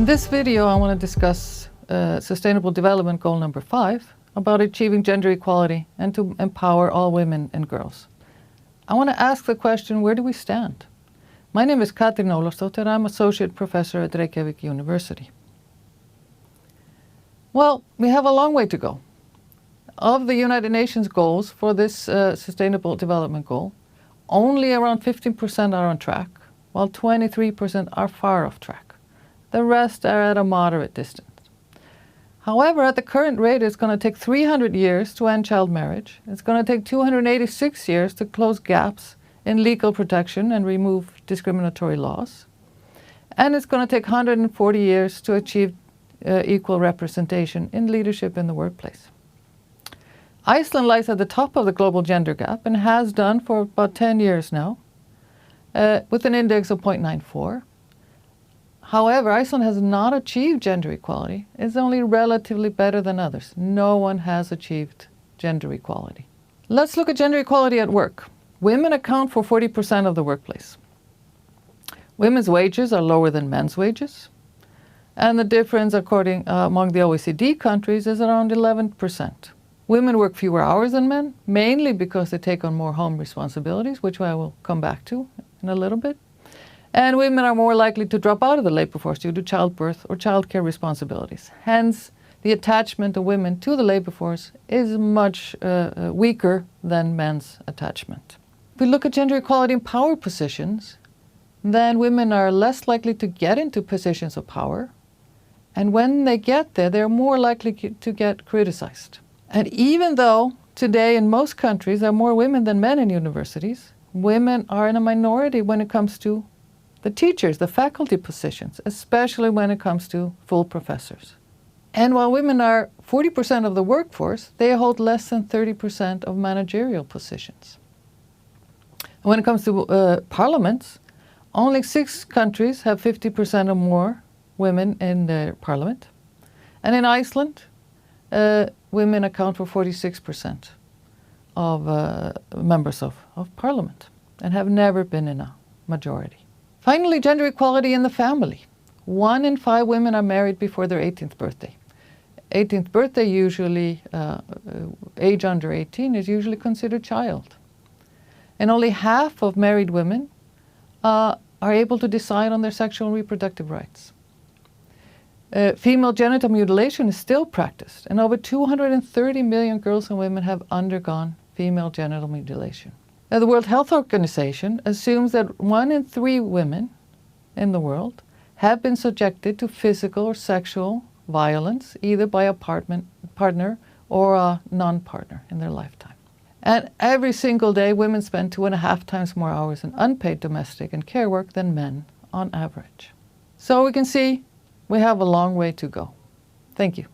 this video, I want to discuss Sustainable Development Goal number 5 about achieving gender equality and to empower all women and girls. I want to ask the question, where do we stand? My name is Katrín Ólafsdóttir. I'm Associate Professor at Reykjavik University. Well, we have a long way to go. Of the United Nations goals for this Sustainable Development Goal, only around 15% are on track, while 23% are far off track. The rest are at a moderate distance. However, at the current rate, it's going to take 300 years to end child marriage. It's going to take 286 years to close gaps in legal protection and remove discriminatory laws. And it's going to take 140 years to achieve equal representation in leadership in the workplace. Iceland lies at the top of the global gender gap and has done for about 10 years now, with an index of 0.94. However, Iceland has not achieved gender equality. It's only relatively better than others. No one has achieved gender equality. Let's look at gender equality at work. Women account for 40% of the workplace. Women's wages are lower than men's wages. And the difference among the OECD countries is around 11%. Women work fewer hours than men, mainly because they take on more home responsibilities, which I will come back to in a little bit. And women are more likely to drop out of the labor force due to childbirth or childcare responsibilities. Hence, the attachment of women to the labor force is much weaker than men's attachment. If we look at gender equality in power positions, then women are less likely to get into positions of power. And when they get there, they're more likely to get criticized. And even though today in most countries there are more women than men in universities, women are in a minority when it comes to the teachers, the faculty positions, especially when it comes to full professors. And while women are 40% of the workforce, they hold less than 30% of managerial positions. When it comes to parliaments, only 6 countries have 50% or more women in their parliament. And in Iceland, women account for 46% of members of parliament and have never been in a majority. Finally, gender equality in the family. 1 in 5 women are married before their 18th birthday. 18th birthday usually, age under 18 is usually considered child. And only half of married women are able to decide on their sexual and reproductive rights. Female genital mutilation is still practiced, and over 230 million girls and women have undergone female genital mutilation. Now, the World Health Organization assumes that 1 in 3 women in the world have been subjected to physical or sexual violence, either by a partner or a non-partner in their lifetime. And every single day, women spend 2.5 times more hours in unpaid domestic and care work than men on average. So we can see we have a long way to go. Thank you.